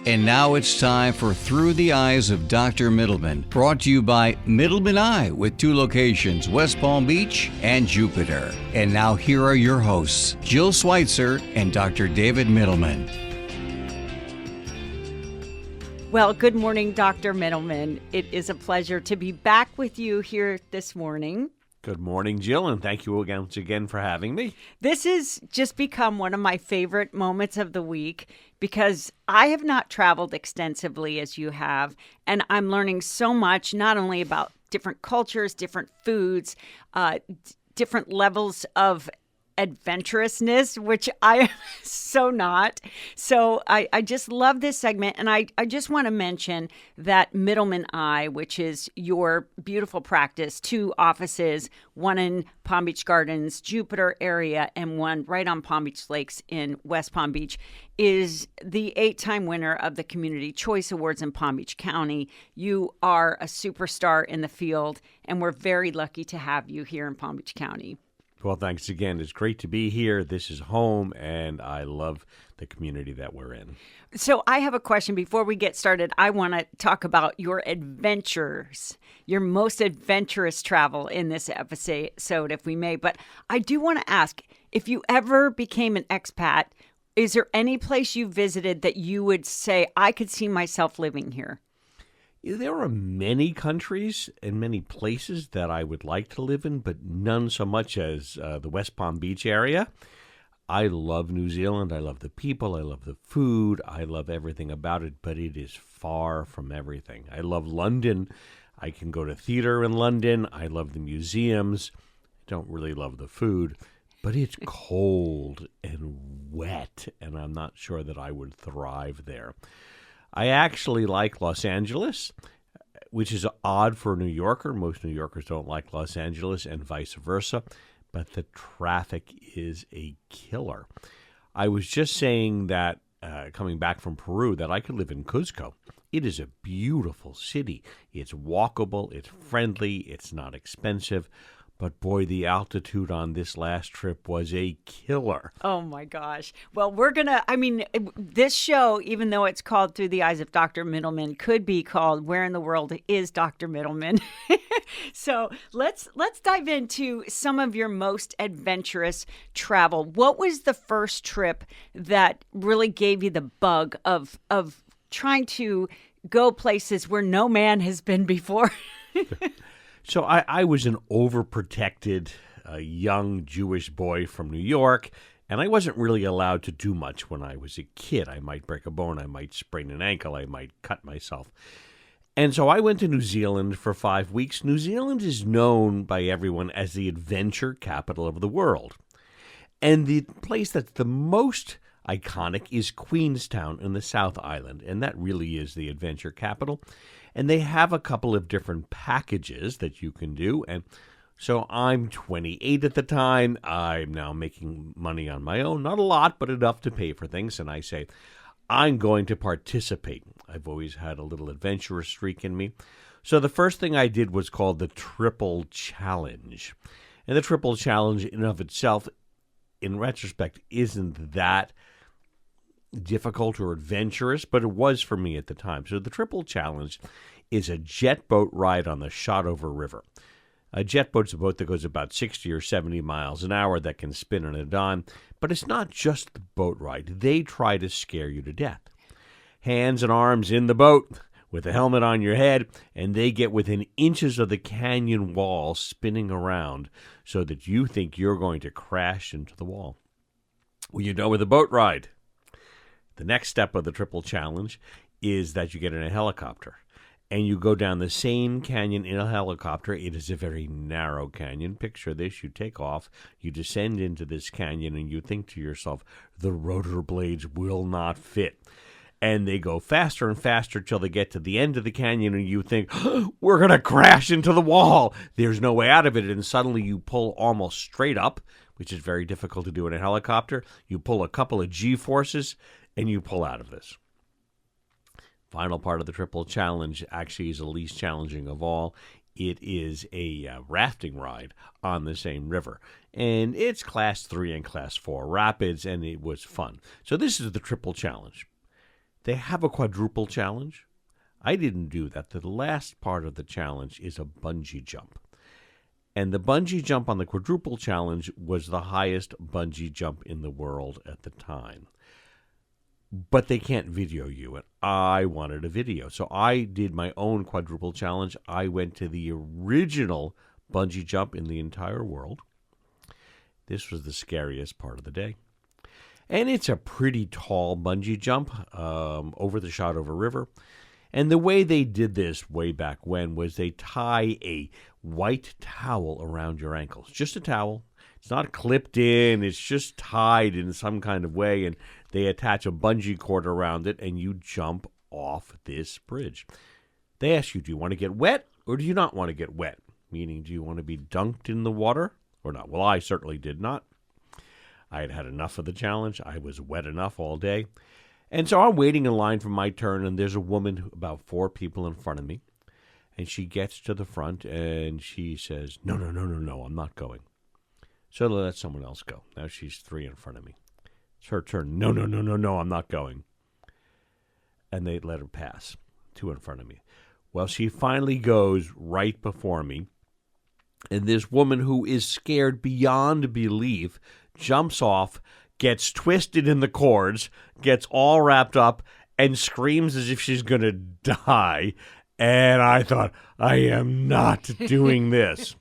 And now it's time for Through the Eyes of Dr. Mittleman, brought to you by Mittleman Eye, with 2 locations, West Palm Beach and Jupiter. And now here are your hosts, Jill Schweitzer and Dr. David Mittleman. Well, good morning, Dr. Mittleman. It is a pleasure to be back with you here this morning. Good morning, Jill, and thank you once again for having me. This has just become one of my favorite moments of the week because I have not traveled extensively as you have, and I'm learning so much, not only about different cultures, different foods, different levels of adventurousness, which I am so not. So I just love this segment. And I just want to mention that Mittleman Eye, which is your beautiful practice, 2 offices, one in Palm Beach Gardens, Jupiter area, and one right on Palm Beach Lakes in West Palm Beach, is the 8-time winner of the Community Choice Awards in Palm Beach County. You are a superstar in the field, and we're very lucky to have you here in Palm Beach County. Well, thanks again. It's great to be here. This is home, and I love the community that we're in. So I have a question before we get started. I want to talk about your adventures, your most adventurous travel in this episode, if we may. But I do want to ask, if you ever became an expat, is there any place you visited that you would say, I could see myself living here? There are many countries and many places that I would like to live in, but none so much as the West Palm Beach area. I love New Zealand. I love the people. I love the food. I love everything about it, but it is far from everything. I love London. I can go to theater in London. I love the museums. I don't really love the food, but it's cold and wet, and I'm not sure that I would thrive there. I actually like Los Angeles, which is odd for a New Yorker. Most New Yorkers don't like Los Angeles and vice versa, but the traffic is a killer. I was just saying that, coming back from Peru, that I could live in Cuzco. It is a beautiful city. It's walkable, it's friendly, it's not expensive. But boy, the altitude on this last trip was a killer. Oh my gosh. Well, this show, even though it's called Through the Eyes of Dr. Mittleman, could be called Where in the World is Dr. Mittleman? So let's dive into some of your most adventurous travel. What was the first trip that really gave you the bug of trying to go places where no man has been before? So I was an overprotected young Jewish boy from New York, and I wasn't really allowed to do much when I was a kid. I might break a bone, I might sprain an ankle, I might cut myself. And so I went to New Zealand for 5 weeks. New Zealand is known by everyone as the adventure capital of the world. And the place that's the most iconic is Queenstown in the South Island, and that really is the adventure capital. And they have a couple of different packages that you can do. And so I'm 28 at the time. I'm now making money on my own. Not a lot, but enough to pay for things. And I say, I'm going to participate. I've always had a little adventurous streak in me. So the first thing I did was called the Triple Challenge. And the Triple Challenge in and of itself, in retrospect, isn't that difficult or adventurous, but it was for me at the time. So the Triple Challenge is a jet boat ride on the Shotover River. A jet boat's a boat that goes about 60 or 70 miles an hour that can spin on a dime, but it's not just the boat ride. They try to scare you to death. Hands and arms in the boat with a helmet on your head, and they get within inches of the canyon wall spinning around so that you think you're going to crash into the wall. Well, you're done with the boat ride. The next step of the Triple Challenge is that you get in a helicopter and you go down the same canyon in a helicopter. It is a very narrow canyon. Picture this. You take off, you descend into this canyon, and you think to yourself, the rotor blades will not fit. And they go faster and faster till they get to the end of the canyon, and you think, we're going to crash into the wall. There's no way out of it. And suddenly you pull almost straight up, which is very difficult to do in a helicopter. You pull a couple of G-forces, and you pull out of this. Final part of the Triple Challenge actually is the least challenging of all. It is a rafting ride on the same river. And it's Class 3 and Class 4 rapids, and it was fun. So this is the Triple Challenge. They have a quadruple challenge. I didn't do that. The last part of the challenge is a bungee jump. And the bungee jump on the quadruple challenge was the highest bungee jump in the world at the time. But they can't video you, and I wanted a video. So I did my own quadruple challenge. I went to the original bungee jump in the entire world. This was the scariest part of the day. And it's a pretty tall bungee jump over the Shotover River. And the way they did this way back when was they tie a white towel around your ankles. Just a towel. It's not clipped in. It's just tied in some kind of way. And they attach a bungee cord around it, and you jump off this bridge. They ask you, do you want to get wet or do you not want to get wet? Meaning, do you want to be dunked in the water or not? Well, I certainly did not. I had had enough of the challenge. I was wet enough all day. And so I'm waiting in line for my turn, and there's a woman, about 4 people in front of me. And she gets to the front, and she says, no, I'm not going. So they let someone else go. Now she's 3 in front of me. It's her turn. No, I'm not going. And they let her pass, 2 in front of me. Well, she finally goes right before me. And this woman who is scared beyond belief jumps off, gets twisted in the cords, gets all wrapped up, and screams as if she's going to die. And I thought, I am not doing this.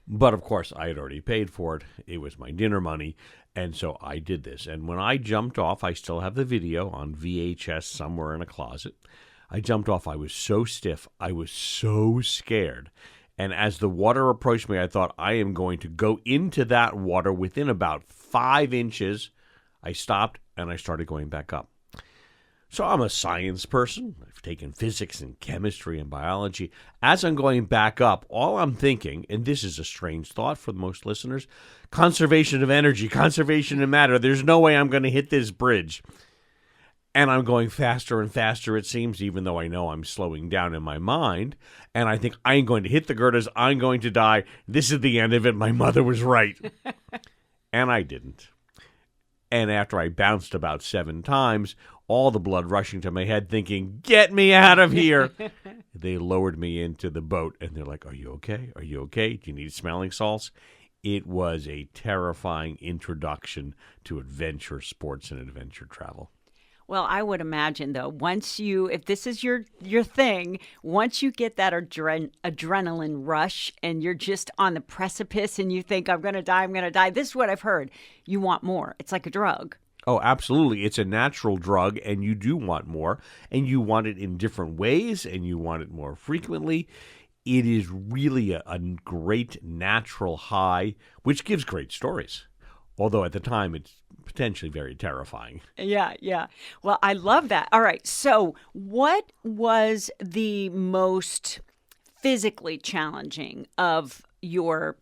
But, of course, I had already paid for it. It was my dinner money. And so I did this. And when I jumped off, I still have the video on VHS somewhere in a closet. I jumped off. I was so stiff. I was so scared. And as the water approached me, I thought, I am going to go into that water within about 5 inches. I stopped, and I started going back up. So I'm a science person. I've taken physics and chemistry and biology. As I'm going back up, all I'm thinking, and this is a strange thought for most listeners, conservation of energy, conservation of matter. There's no way I'm going to hit this bridge. And I'm going faster and faster, it seems, even though I know I'm slowing down in my mind. And I think, I ain't going to hit the girders. I'm going to die. This is the end of it. My mother was right. And I didn't. And after I bounced about 7 times, all the blood rushing to my head, thinking, get me out of here. They lowered me into the boat, and they're like, are you okay? Are you okay? Do you need smelling salts? It was a terrifying introduction to adventure sports and adventure travel. Well, I would imagine, though, if this is your thing, once you get that adrenaline rush and you're just on the precipice and you think, I'm going to die, this is what I've heard. You want more. It's like a drug. Oh, absolutely. It's a natural drug, and you do want more, and you want it in different ways, and you want it more frequently. It is really a great natural high, which gives great stories. Although at the time, it's potentially very terrifying. Yeah. Well, I love that. All right. So what was the most physically challenging of your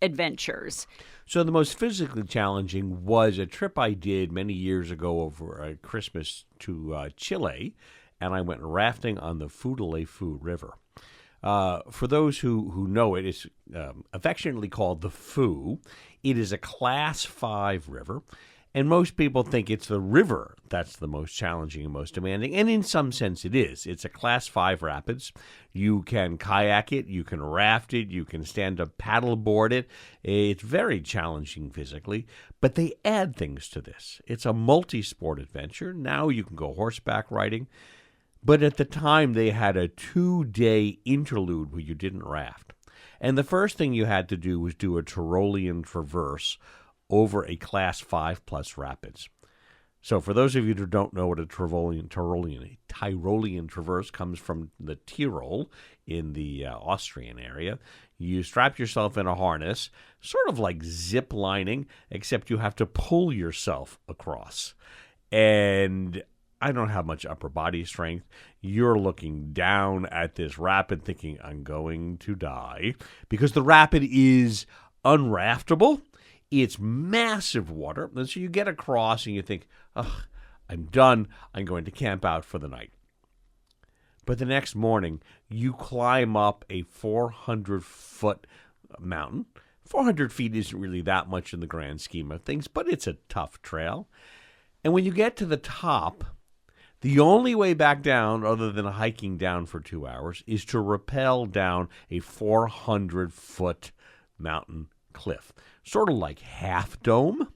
adventures? So the most physically challenging was a trip I did many years ago over Christmas to Chile, and I went rafting on the Futaleufú River. For those who know it, it's affectionately called the Fu. It is a Class 5 river, and most people think it's the river that's the most challenging and most demanding, and in some sense it is. It's a Class 5 rapids. You can kayak it, you can raft it, you can stand up paddleboard it. It's very challenging physically, but they add things to this. It's a multi-sport adventure. Now you can go horseback riding. But at the time, they had a 2-day interlude where you didn't raft. And the first thing you had to do was do a Tyrolean traverse over a Class 5 plus rapids. So for those of you who don't know what a Tyrolean traverse comes from the Tyrol in the Austrian area, you strap yourself in a harness, sort of like zip lining, except you have to pull yourself across. And I don't have much upper body strength. You're looking down at this rapid thinking, I'm going to die. Because the rapid is unraftable. It's massive water. And so you get across and you think, oh, I'm done. I'm going to camp out for the night. But the next morning, you climb up a 400-foot mountain. 400 feet isn't really that much in the grand scheme of things, but it's a tough trail. And when you get to the top, the only way back down, other than hiking down for 2 hours, is to rappel down a 400-foot mountain cliff, sort of like Half Dome.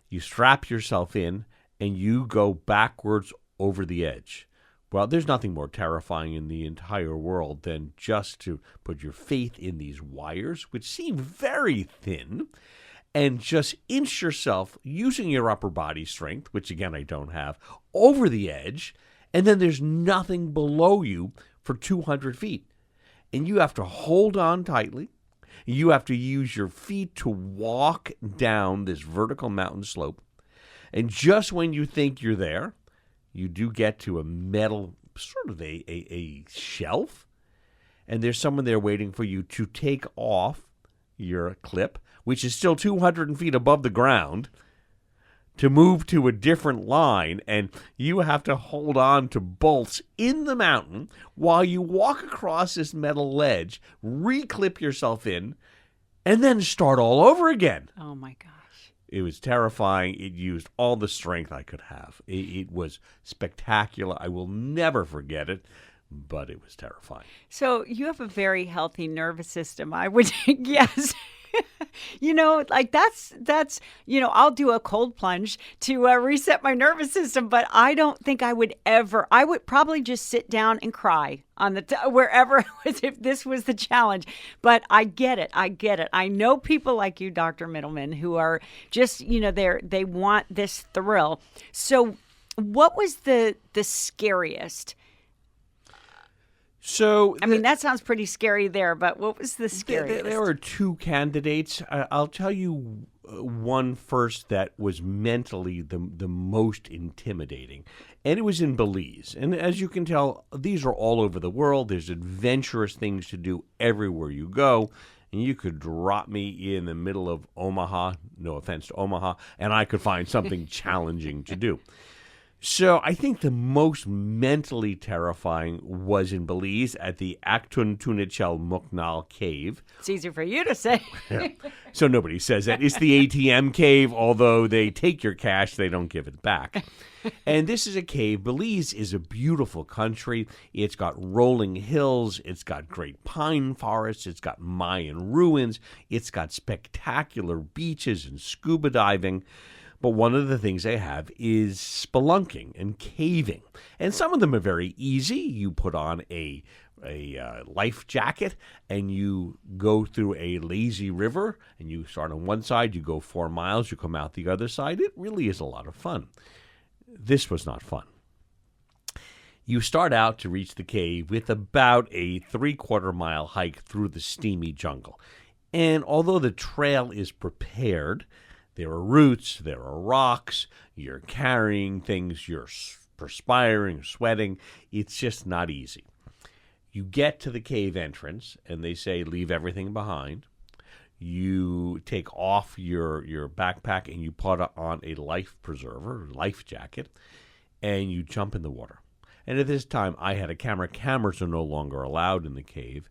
You strap yourself in, and you go backwards over the edge. Well, there's nothing more terrifying in the entire world than just to put your faith in these wires, which seem very thin, and just inch yourself using your upper body strength, which again I don't have, over the edge, and then there's nothing below you for 200 feet. And you have to hold on tightly. You have to use your feet to walk down this vertical mountain slope. And just when you think you're there, you do get to a metal, sort of a shelf, and there's someone there waiting for you to take off your clip, which is still 200 feet above the ground, to move to a different line, and you have to hold on to bolts in the mountain while you walk across this metal ledge, reclip yourself in, and then start all over again. Oh, my gosh. It was terrifying. It used all the strength I could have. It was spectacular. I will never forget it, but it was terrifying. So you have a very healthy nervous system, I would guess. Like that's I'll do a cold plunge to reset my nervous system, but I don't think I would probably just sit down and cry on wherever it was if this was the challenge. But I get it. I know people like you, Dr. Mittleman, who are just, they want this thrill. So what was the scariest? So, that sounds pretty scary there, but what was the scariest? There are two candidates. I'll tell you one first that was mentally the most intimidating, and it was in Belize. And as you can tell, these are all over the world. There's adventurous things to do everywhere you go, and you could drop me in the middle of Omaha, no offense to Omaha, and I could find something challenging to do. So I think the most mentally terrifying was in Belize at the Actun Tunichel Muknal Cave. It's easier for you to say. Yeah. So nobody says that. It's the ATM cave, although they take your cash, they don't give it back. And this is a cave. Belize is a beautiful country. It's got rolling hills. It's got great pine forests. It's got Mayan ruins. It's got spectacular beaches and scuba diving. But one of the things they have is spelunking and caving. And some of them are very easy. You put on a life jacket and you go through a lazy river, and you start on one side, you go 4 miles, you come out the other side. It really is a lot of fun. This was not fun. You start out to reach the cave with about a 3/4 mile hike through the steamy jungle. And although the trail is prepared, there are roots, there are rocks, you're carrying things, you're perspiring, sweating. It's just not easy. You get to the cave entrance, and they say, leave everything behind. You take off your backpack, and you put on a life preserver, life jacket, and you jump in the water. And at this time, I had a camera. Cameras are no longer allowed in the cave.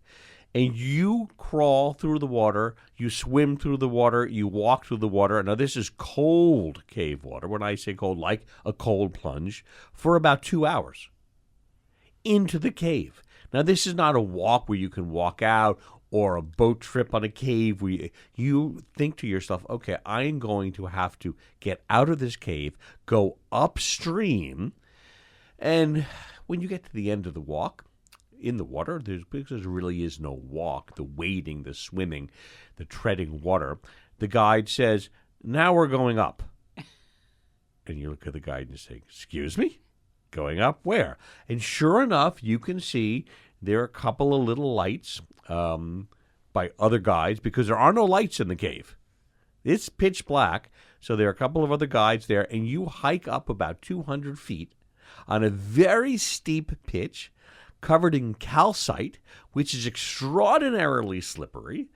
And you crawl through the water, you swim through the water, you walk through the water. Now, this is cold cave water. When I say cold, like a cold plunge, for about 2 hours into the cave. Now, this is not a walk where you can walk out or a boat trip on a cave where you think to yourself, okay, I'm going to have to get out of this cave, go upstream. And when you get to the end of the walk, in the water, because there really is no walk, the wading, the swimming, the treading water, the guide says, now we're going up. And you look at the guide and say, excuse me? Going up where? And sure enough, you can see there are a couple of little lights by other guides, because there are no lights in the cave. It's pitch black, so there are a couple of other guides there, and you hike up about 200 feet on a very steep pitch, covered in calcite, which is extraordinarily slippery.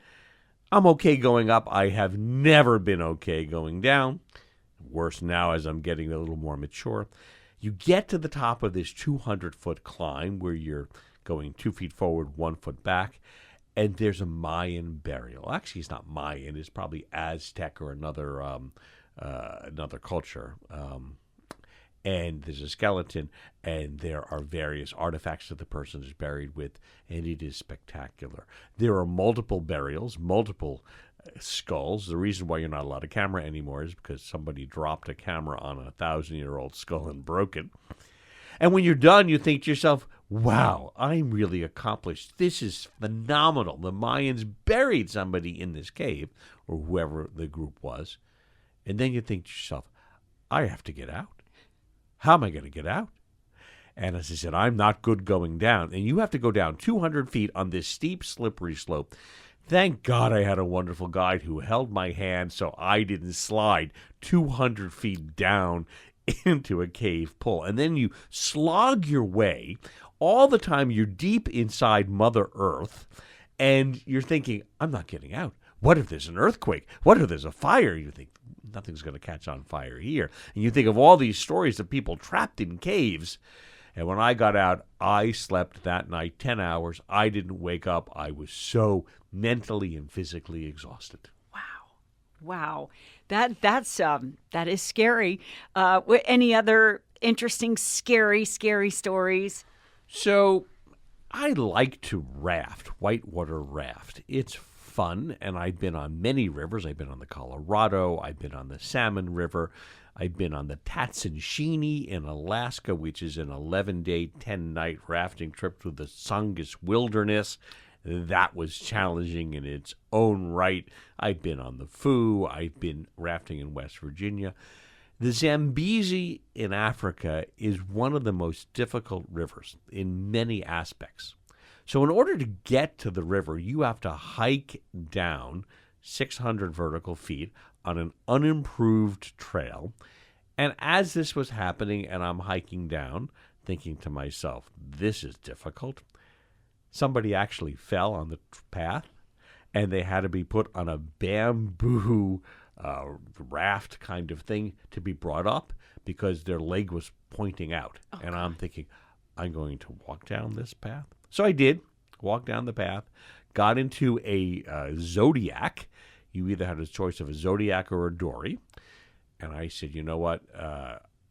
I'm okay going up. I have never been okay going down. Worse now as I'm getting a little more mature. You get to the top of this 200-foot climb where you're going 2 feet forward, 1 foot back, and there's a Mayan burial. Actually, it's not Mayan. It's probably Aztec or another culture. and there's a skeleton, and there are various artifacts that the person is buried with, and it is spectacular. There are multiple burials, multiple skulls. The reason why you're not allowed a camera anymore is because somebody dropped a camera on a 1,000-year-old skull and broke it. And when you're done, you think to yourself, wow, I'm really accomplished. This is phenomenal. The Mayans buried somebody in this cave, or whoever the group was. And then you think to yourself, I have to get out. How am I going to get out? And as I said, I'm not good going down. And you have to go down 200 feet on this steep, slippery slope. Thank God I had a wonderful guide who held my hand so I didn't slide 200 feet down into a cave pool. And then you slog your way. All the time you're deep inside Mother Earth, and you're thinking, I'm not getting out. What if there's an earthquake? What if there's a fire? You think, nothing's going to catch on fire here. And you think of all these stories of people trapped in caves. And when I got out, I slept that night 10 hours. I didn't wake up. I was so mentally and physically exhausted. Wow. That is scary. Any other interesting, scary stories? So I like to raft, whitewater raft. It's fun, and I've been on many rivers. I've been on the Colorado. I've been on the Salmon River. I've been on the Tatsunshini in Alaska, which is an 11-day, 10-night rafting trip through the Sungus Wilderness. That was challenging in its own right. I've been on the Foo. I've been rafting in West Virginia. The Zambezi in Africa is one of the most difficult rivers in many aspects. So in order to get to the river, you have to hike down 600 vertical feet on an unimproved trail. And as this was happening and I'm hiking down, thinking to myself, this is difficult, somebody actually fell on the path, and they had to be put on a bamboo raft kind of thing to be brought up because their leg was pointing out. Oh, and I'm thinking, I'm going to walk down this path. So I did, walk down the path, got into a Zodiac. You either had a choice of a Zodiac or a dory. And I said, you know what,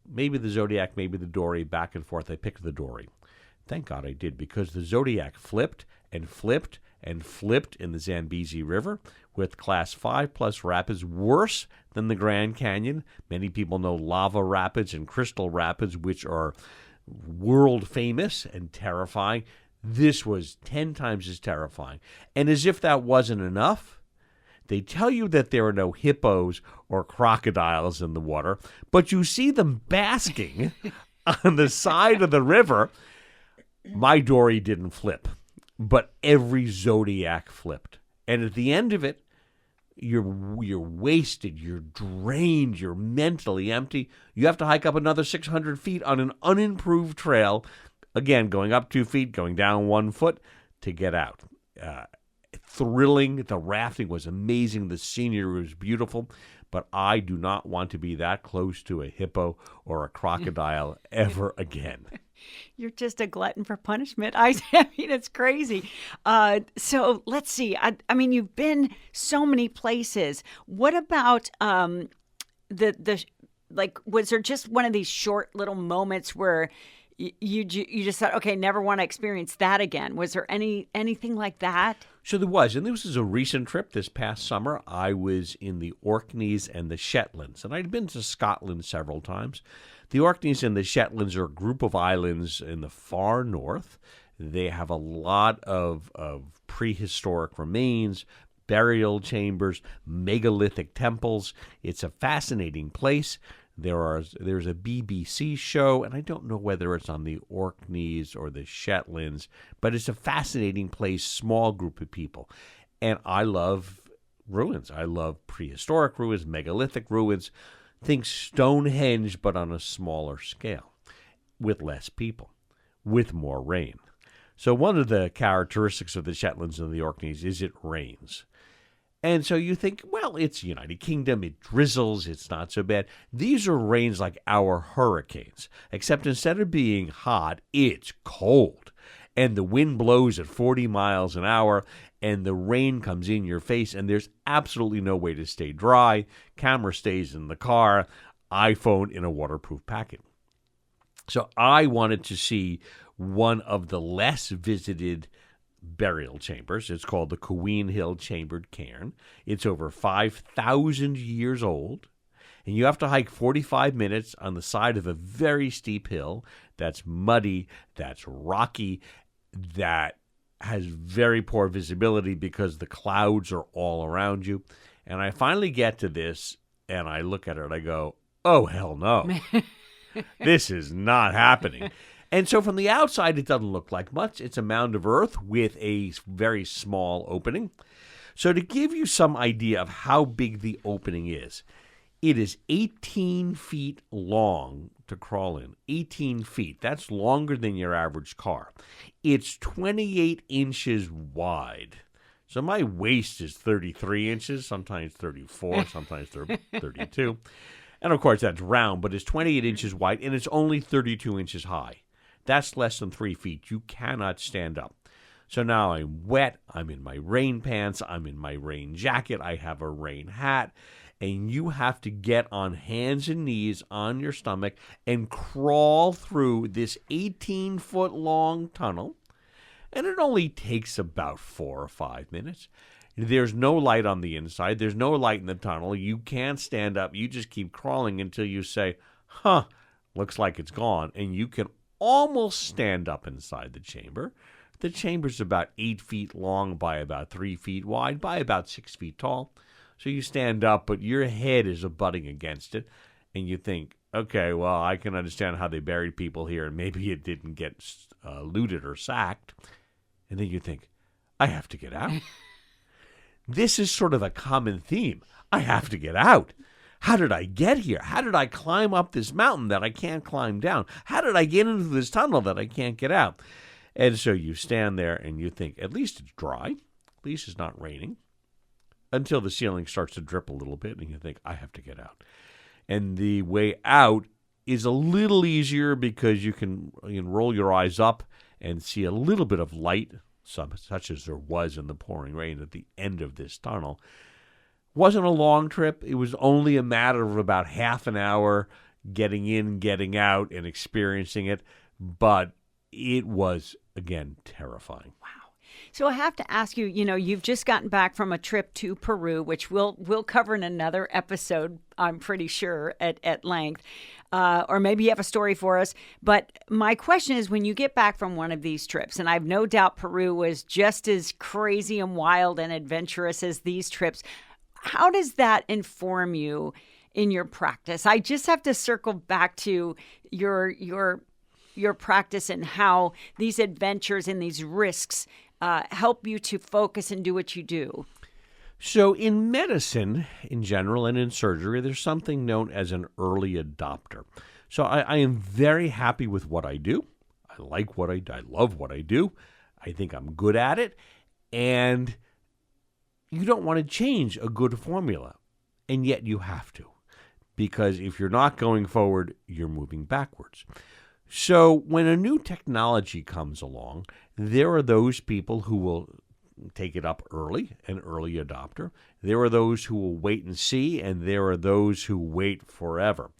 maybe the Zodiac, maybe the dory, back and forth. I picked the dory. Thank God I did, because the Zodiac flipped and flipped and flipped in the Zambezi River with Class 5 plus rapids, worse than the Grand Canyon. Many people know Lava Rapids and Crystal Rapids, which are world famous and terrifying. This was 10 times as terrifying. And as if that wasn't enough, they tell you that there are no hippos or crocodiles in the water, but you see them basking on the side of the river. My dory didn't flip, but every Zodiac flipped. And at the end of it, you're wasted, you're drained, you're mentally empty. You have to hike up another 600 feet on an unimproved trail, again, going up 2 feet, going down 1 foot to get out. Thrilling. The rafting was amazing. The scenery was beautiful. But I do not want to be that close to a hippo or a crocodile ever again. You're just a glutton for punishment. I mean, it's crazy. So let's see. I mean, you've been so many places. What about the like? Was there just one of these short little moments where you just thought, okay, never want to experience that again? Was there anything like that? So there was, and this was a recent trip this past summer. I was in the Orkneys and the Shetlands, and I'd been to Scotland several times. The Orkneys and the Shetlands are a group of islands in the far north. They have a lot of prehistoric remains, burial chambers, megalithic temples. It's a fascinating place. There's a BBC show, and I don't know whether it's on the Orkneys or the Shetlands, but it's a fascinating place, small group of people. And I love ruins. I love prehistoric ruins, megalithic ruins. Think Stonehenge, but on a smaller scale, with less people, with more rain. So one of the characteristics of the Shetlands and the Orkneys is it rains. And so you think, well, it's United Kingdom, it drizzles, it's not so bad. These are rains like our hurricanes, except instead of being hot, it's cold. And the wind blows at 40 miles an hour, and the rain comes in your face, and there's absolutely no way to stay dry. Camera stays in the car, iPhone in a waterproof packet. So I wanted to see one of the less visited burial chambers. It's called the Queen Hill Chambered Cairn. It's over 5,000 years old, and you have to hike 45 minutes on the side of a very steep hill that's muddy, that's rocky, that has very poor visibility because the clouds are all around you. And I finally get to this, and I look at it, and I go, oh, hell no. This is not happening. And so from the outside, it doesn't look like much. It's a mound of earth with a very small opening. So to give you some idea of how big the opening is, it is 18 feet long to crawl in. 18 feet. That's longer than your average car. It's 28 inches wide. So my waist is 33 inches, sometimes 34, sometimes 32. And of course, that's round, but it's 28 inches wide, and it's only 32 inches high. That's less than 3 feet. You cannot stand up. So now I'm wet. I'm in my rain pants. I'm in my rain jacket. I have a rain hat. And you have to get on hands and knees on your stomach and crawl through this 18-foot long tunnel. And it only takes about 4 or 5 minutes. There's no light on the inside. There's no light in the tunnel. You can't stand up. You just keep crawling until you say, looks like it's gone. And you can almost stand up inside the chamber. The chamber's about 8 feet long by about 3 feet wide by about 6 feet tall. So you stand up, but your head is abutting against it. And you think, okay, well, I can understand how they buried people here, and maybe it didn't get looted or sacked. And then you think, I have to get out. This is sort of a common theme. I have to get out. How did I get here? How did I climb up this mountain that I can't climb down? How did I get into this tunnel that I can't get out? And so you stand there and you think, at least it's dry. At least it's not raining. Until the ceiling starts to drip a little bit and you think, I have to get out. And the way out is a little easier because you can roll your eyes up and see a little bit of light, such as there was in the pouring rain at the end of this tunnel. Wasn't a long trip. It was only a matter of about half an hour getting in, getting out, and experiencing it. But it was, again, terrifying. Wow. So I have to ask you, you've just gotten back from a trip to Peru, which we'll cover in another episode, I'm pretty sure, at length. Or maybe you have a story for us. But my question is, when you get back from one of these trips, and I've no doubt Peru was just as crazy and wild and adventurous as these trips, how does that inform you in your practice? I just have to circle back to your practice and how these adventures and these risks help you to focus and do what you do. So in medicine in general and in surgery, there's something known as an early adopter. So I am very happy with what I do. I like what I do. I love what I do. I think I'm good at it. And you don't want to change a good formula. And yet you have to. Because if you're not going forward, you're moving backwards. So when a new technology comes along, there are those people who will take it up early, an early adopter. There are those who will wait and see, and there are those who wait forever.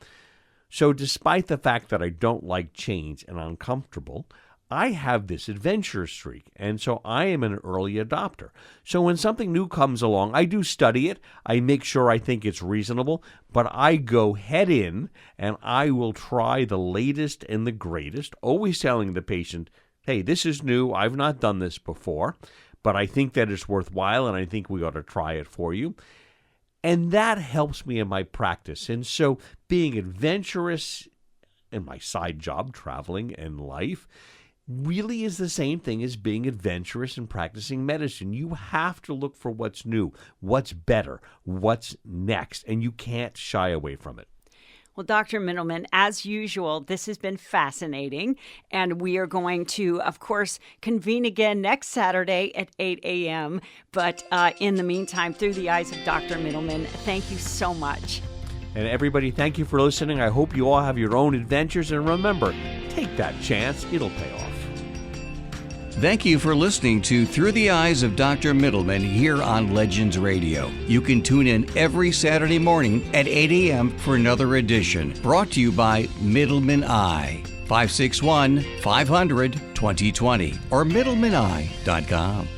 So despite the fact that I don't like change and I'm uncomfortable, I have this adventure streak, and so I am an early adopter. So when something new comes along, I do study it. I make sure I think it's reasonable, but I go head in, and I will try the latest and the greatest, always telling the patient, hey, this is new. I've not done this before, but I think that it's worthwhile, and I think we ought to try it for you. And that helps me in my practice. And so being adventurous in my side job, traveling and life, really is the same thing as being adventurous and practicing medicine. You have to look for what's new, what's better, what's next, and you can't shy away from it. Well, Dr. Mittleman, as usual, this has been fascinating, and we are going to, of course, convene again next Saturday at 8 a.m., but in the meantime, through the eyes of Dr. Mittleman, thank you so much. And everybody, thank you for listening. I hope you all have your own adventures, and remember, take that chance. It'll pay off. Thank you for listening to Through the Eyes of Dr. Mittleman here on Legends Radio. You can tune in every Saturday morning at 8 a.m. for another edition, brought to you by Mittleman Eye. 561-500-2020 or middlemaneye.com.